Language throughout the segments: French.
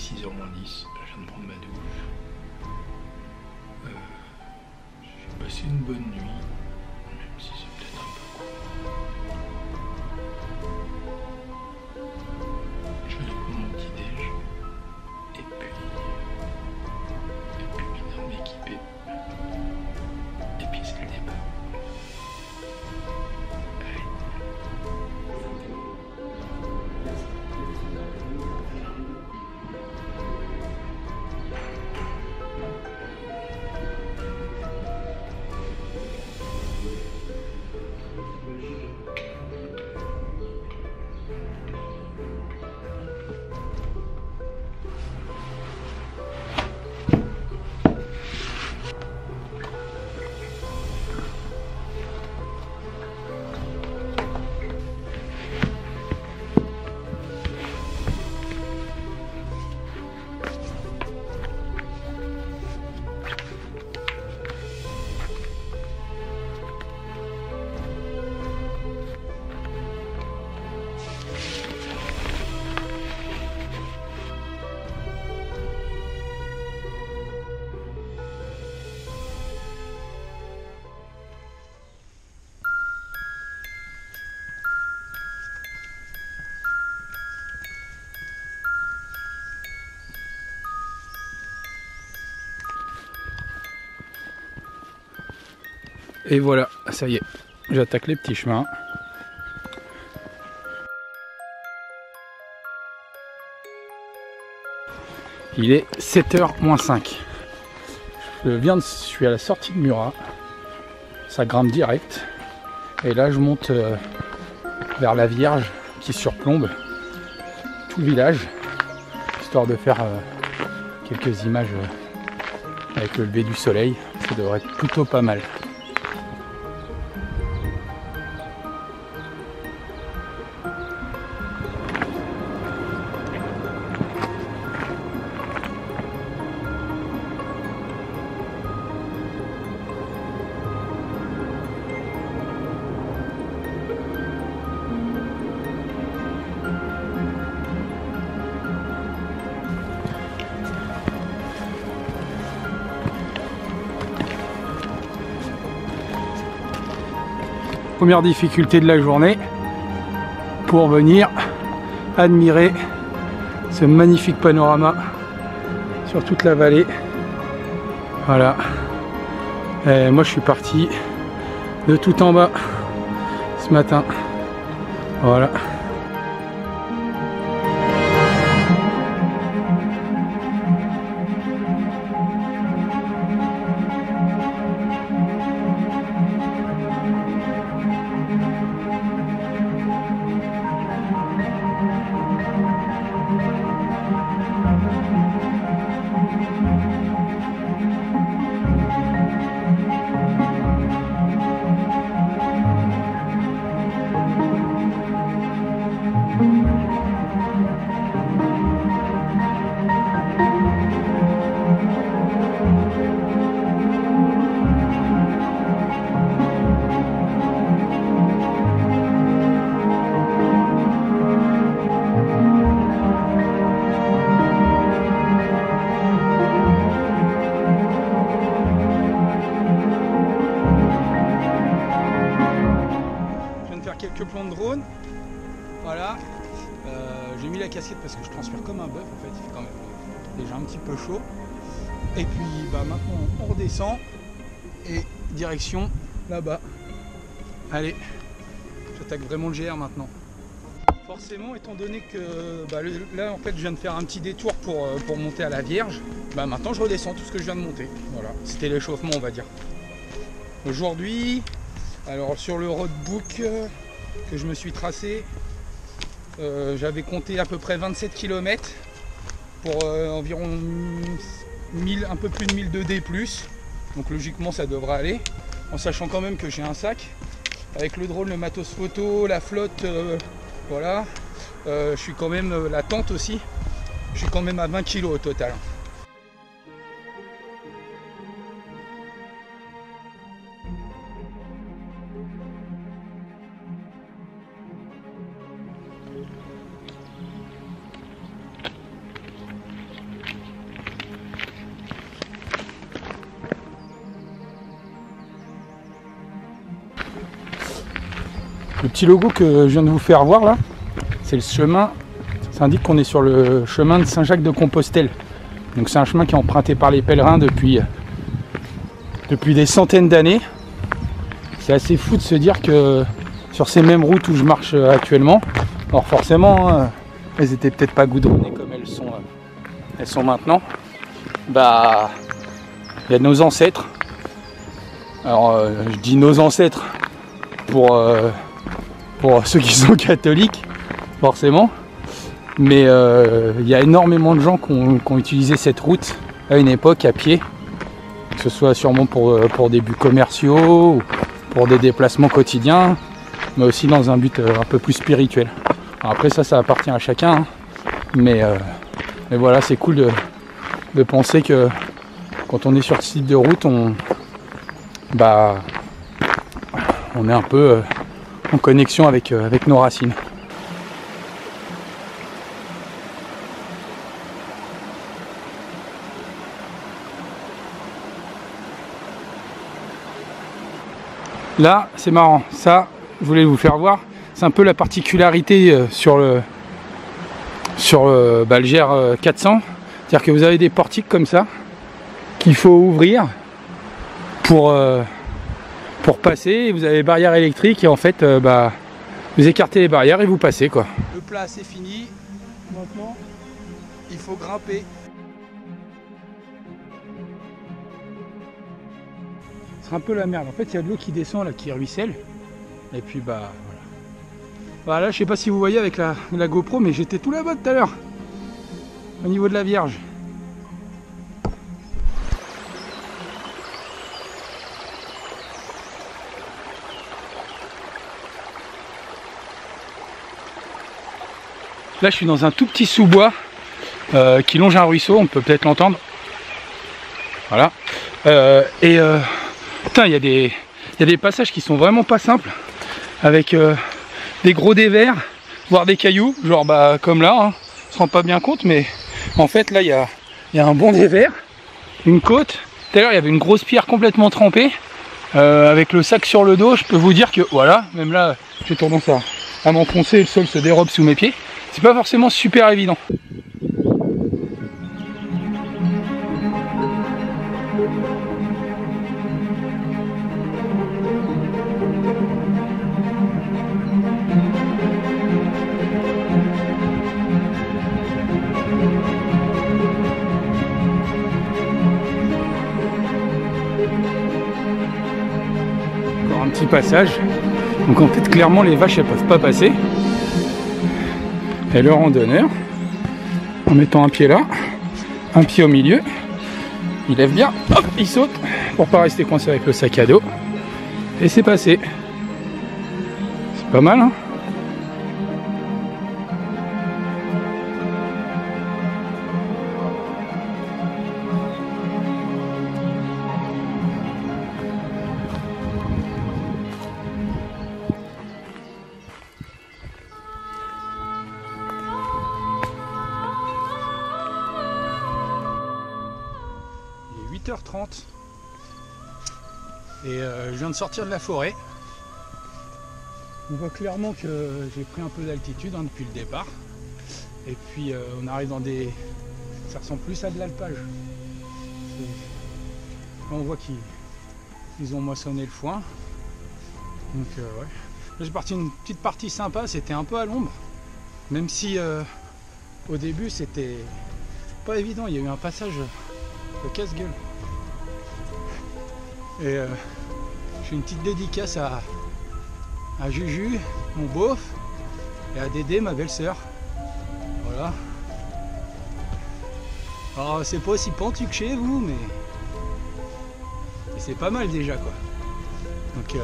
6h moins 10, je viens de prendre ma douche. J'ai passé une bonne nuit, même si c'est peut-être un peu court. Je vais aller prendre mon petit déj et puis venir m'équiper. Et puis c'est le débat. Allez. Et voilà, ça y est, j'attaque les petits chemins. Il est 7h moins 5. Je suis à la sortie de Murat. Ça grimpe direct. Et là je monte vers la Vierge qui surplombe tout le village. Histoire de faire quelques images avec le lever du soleil. Ça devrait être plutôt pas mal. Première difficulté de la journée pour venir admirer ce magnifique panorama sur toute la vallée. Voilà. Et moi je suis parti de tout en bas ce matin. Voilà. Quelques plans de drone, voilà. J'ai mis la casquette parce que je transpire comme un bœuf en fait, il fait quand même déjà un petit peu chaud. Et puis maintenant on redescend et direction là-bas. Allez, j'attaque vraiment le GR maintenant. Forcément, étant donné que là en fait je viens de faire un petit détour pour monter à la Vierge, maintenant je redescends tout ce que je viens de monter. Voilà, c'était l'échauffement on va dire. Aujourd'hui, alors sur le roadbook que je me suis tracé, j'avais compté à peu près 27 km pour environ 1000, un peu plus de 1000 de D+. Donc logiquement ça devrait aller, en sachant quand même que j'ai un sac avec le drone, le matos photo, la flotte, voilà. Je suis quand même, la tente aussi, je suis quand même à 20 kg au total. Le petit logo que je viens de vous faire voir là, c'est le chemin, ça indique qu'on est sur le chemin de Saint-Jacques-de-Compostelle. Donc c'est un chemin qui est emprunté par les pèlerins depuis des centaines d'années. C'est assez fou de se dire que sur ces mêmes routes où je marche actuellement, alors forcément, elles étaient peut-être pas goudronnées comme elles sont maintenant. Bah, il y a nos ancêtres. Alors je dis nos ancêtres pour ceux qui sont catholiques, forcément. Mais il y a énormément de gens qui ont utilisé cette route à une époque à pied, que ce soit sûrement pour des buts commerciaux, ou pour des déplacements quotidiens, mais aussi dans un but un peu plus spirituel. Alors après ça appartient à chacun, hein. Mais voilà, c'est cool de penser que quand on est sur ce type de route, on est un peu en connexion avec nos racines. Là, c'est marrant, ça, je voulais vous faire voir, c'est un peu la particularité sur le GR 400, c'est-à-dire que vous avez des portiques comme ça, qu'il faut ouvrir pour passer, et vous avez les barrières électriques, et en fait, vous écartez les barrières et vous passez, quoi. Le plat, c'est fini, maintenant, il faut grimper. C'est un peu la merde. En fait, il y a de l'eau qui descend, là, qui ruisselle. Et puis, voilà. Voilà, je sais pas si vous voyez avec la GoPro, mais j'étais tout là-bas tout à l'heure. Au niveau de la Vierge. Là, je suis dans un tout petit sous-bois qui longe un ruisseau. On peut peut-être l'entendre. Voilà. Putain, il y a des passages qui sont vraiment pas simples, avec des gros dévers, voire des cailloux, genre comme là, hein. On se rend pas bien compte, mais en fait là il y a un bon dévers, une côte. Tout à l'heure il y avait une grosse pierre complètement trempée, avec le sac sur le dos. Je peux vous dire que voilà, même là j'ai tendance à m'enfoncer, le sol se dérobe sous mes pieds. C'est pas forcément super évident. Encore un petit passage. Donc en fait clairement les vaches elles peuvent pas passer. Et le randonneur, en mettant un pied là, un pied au milieu, il lève bien, hop, il saute pour pas rester coincé avec le sac à dos. Et c'est passé. C'est pas mal, hein? Il est 8h30 et je viens de sortir de la forêt. On voit clairement que j'ai pris un peu d'altitude depuis le départ. Et puis on arrive dans des... ça ressemble plus à de l'alpage. On voit qu'ils ont moissonné le foin. Donc ouais. Là j'ai parti une petite partie sympa, c'était un peu à l'ombre. Même si au début c'était pas évident, il y a eu un passage de casse-gueule. Et je fais une petite dédicace à Juju, mon beauf, et à Dédé, ma belle-sœur. Voilà. Alors c'est pas aussi pentu que chez vous, mais c'est pas mal déjà, quoi. Donc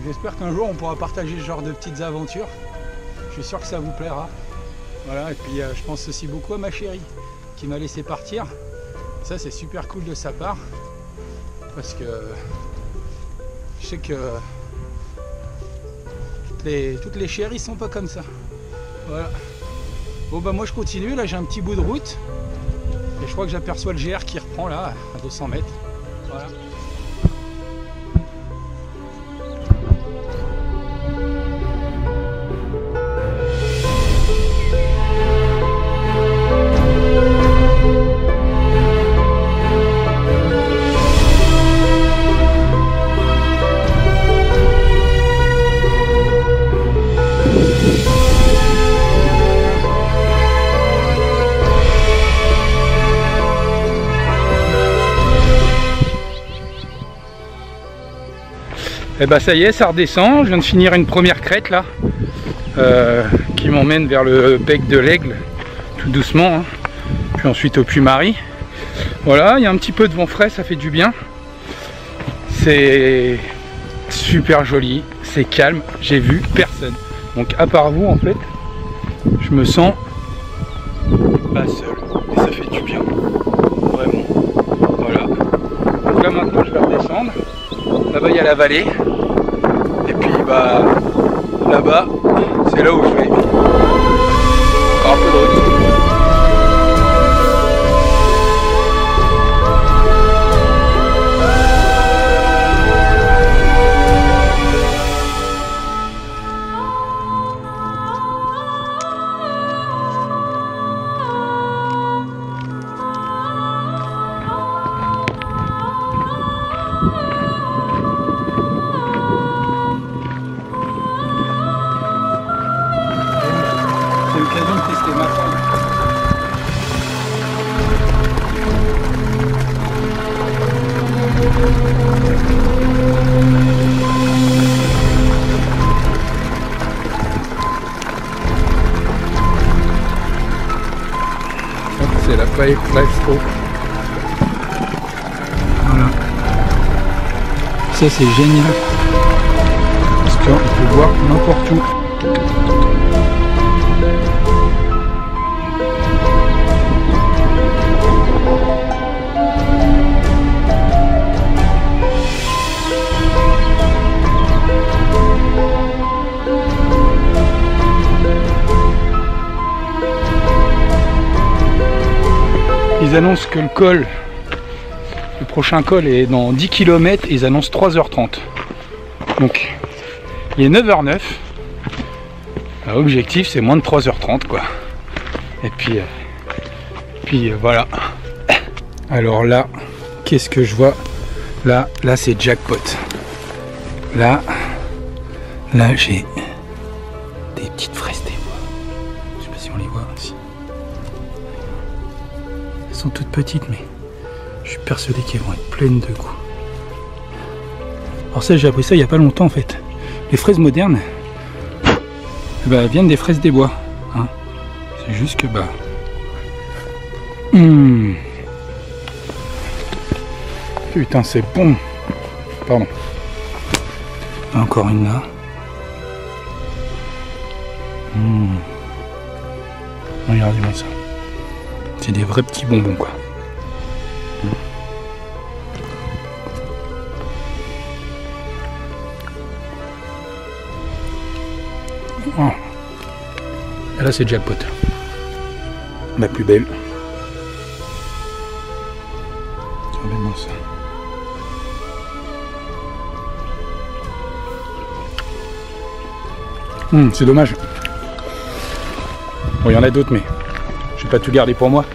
j'espère qu'un jour on pourra partager ce genre de petites aventures. Je suis sûr que ça vous plaira. Voilà, et puis je pense aussi beaucoup à ma chérie qui m'a laissé partir. Ça c'est super cool de sa part, parce que je sais que toutes les chéries sont pas comme ça. Voilà. Bon bah moi je continue, là j'ai un petit bout de route et je crois que j'aperçois le GR qui reprend là à 200 mètres. Voilà. Et bah ça y est, ça redescend. Je viens de finir une première crête là, qui m'emmène vers le bec de l'Aigle, tout doucement, hein. Puis ensuite au Puy-Marie. Voilà, il y a un petit peu de vent frais, ça fait du bien. C'est super joli, c'est calme, j'ai vu personne. Donc à part vous en fait, je me sens pas seul. Et ça fait du bien, vraiment. Voilà. Donc là maintenant je vais redescendre. Là-bas il y a la vallée. Et puis bah là-bas, c'est là où je vais. Encore un peu de route. C'est l'occasion de tester ma femme. C'est la Five Stroke. Voilà. Ça c'est génial. Parce qu'on peut voir n'importe où. Ils annoncent que le prochain col est dans 10 km et ils annoncent 3h30. Donc il est 9h09. L'objectif c'est moins de 3h30 quoi. Et puis voilà. Alors là, qu'est-ce que je vois? Là c'est jackpot. Là j'ai des petites fraises des bois. Je sais pas si on les voit ici. Elles sont toutes petites mais je suis persuadé qu'elles vont être pleines de goût. Alors ça j'ai appris ça il n'y a pas longtemps en fait. Les fraises modernes viennent des fraises des bois. Hein. C'est juste que putain c'est bon. Pardon. Encore une là. Regardez-moi ça. C'est des vrais petits bonbons quoi. Oh. Et là c'est jackpot. Ma plus belle. Regardez-moi ça. C'est dommage. Bon, il y en a d'autres, mais je vais pas tout garder pour moi.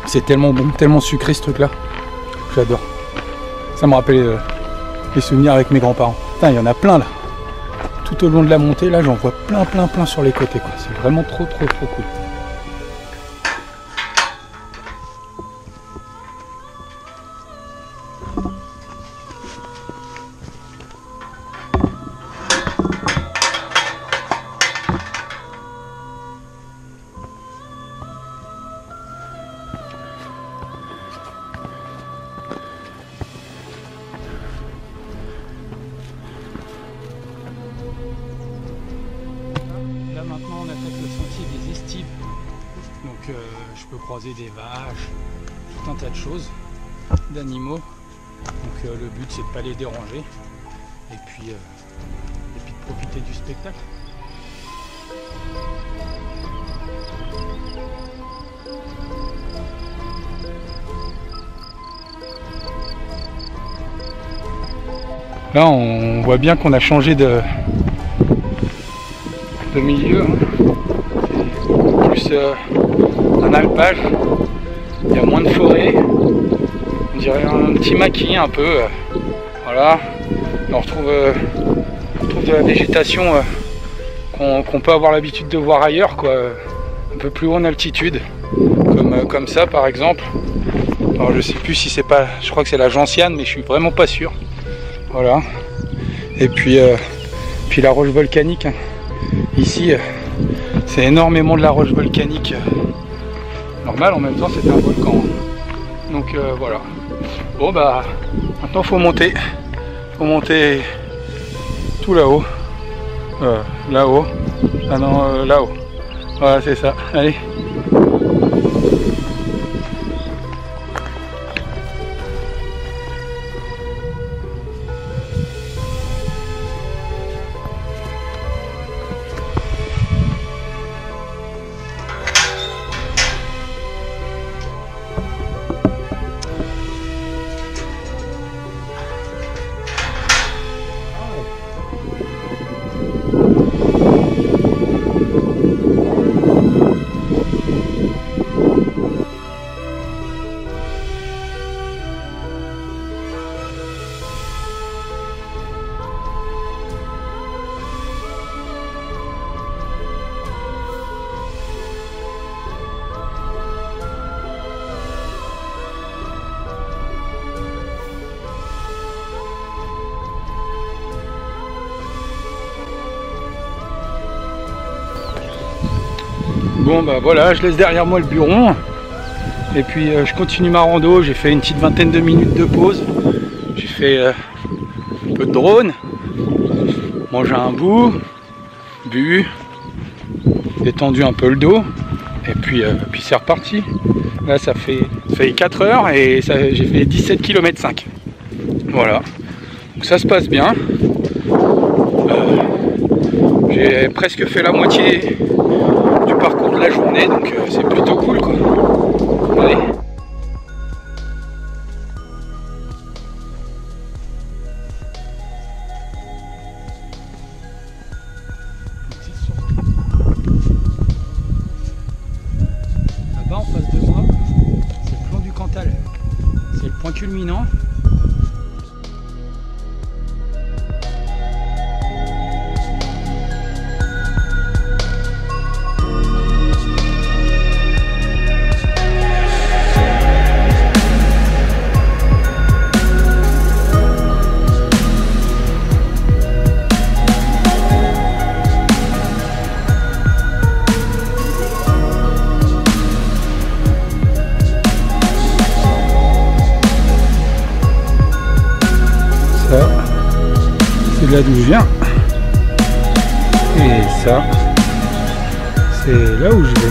C'est tellement bon, tellement sucré ce truc-là. J'adore. Ça me rappelle les souvenirs avec mes grands-parents. Putain, il y en a plein là. Tout au long de la montée, là, j'en vois plein sur les côtés, quoi. C'est vraiment trop cool. Là maintenant on attaque le sentier des estives, donc je peux croiser des vaches, tout un tas de choses, d'animaux, donc le but c'est de ne pas les déranger et puis de profiter du spectacle. Là on voit bien qu'on a changé de milieu, hein. Plus un alpage, il y a moins de forêt, on dirait un petit maquis un peu, voilà, on retrouve de la végétation qu'on peut avoir l'habitude de voir ailleurs, quoi, un peu plus haut en altitude, comme ça par exemple. Alors je sais plus si c'est pas, je crois que c'est la gentiane mais je suis vraiment pas sûr, voilà. Et puis la roche volcanique, hein. Ici c'est énormément de la roche volcanique normale, en même temps c'est un volcan, hein. Donc voilà. Bon bah maintenant faut monter tout là-haut, là-haut, ah non, là-haut, voilà c'est ça, allez. Bon bah voilà, je laisse derrière moi le Buron et puis je continue ma rando. J'ai fait une petite vingtaine de minutes de pause. J'ai fait un peu de drone, mangé un bout, bu, détendu un peu le dos et puis c'est reparti. Là ça fait 4 heures et j'ai fait 17 km 5. Voilà, donc ça se passe bien. J'ai presque fait la moitié du parcours de la journée, donc c'est plutôt cool quoi. Allez. Là-bas en face de moi, c'est le plan du Cantal. C'est le point culminant. C'est là d'où je viens et ça c'est là où je vais.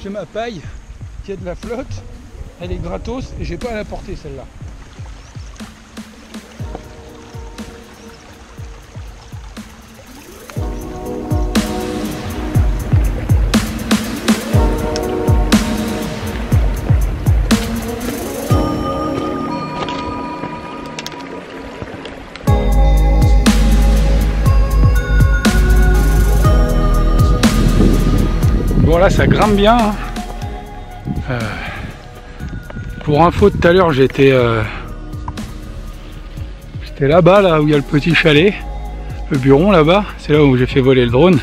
J'ai ma paille qui est de la flotte, elle est gratos et j'ai pas à la porter celle-là. Bon là ça grimpe bien, hein. Pour info, tout à l'heure j'étais là-bas, là où il y a le petit chalet, le Buron là-bas, c'est là où j'ai fait voler le drone.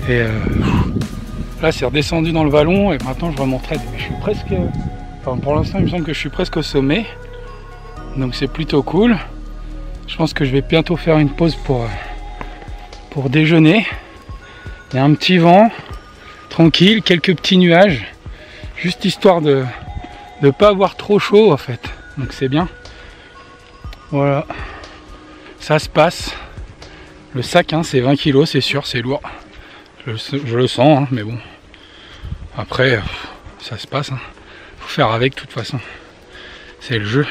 Et là c'est redescendu dans le vallon et maintenant je remonterai. Je suis presque, enfin, pour l'instant il me semble que je suis presque au sommet, donc c'est plutôt cool. Je pense que je vais bientôt faire une pause pour déjeuner. Il y a un petit vent tranquille, quelques petits nuages, juste histoire de ne pas avoir trop chaud en fait, donc c'est bien. Voilà, ça se passe. Le sac hein, c'est 20 kg, c'est sûr, c'est lourd, je le sens, hein, mais bon, après ça se passe, hein. Faut faire avec de toute façon, c'est le jeu.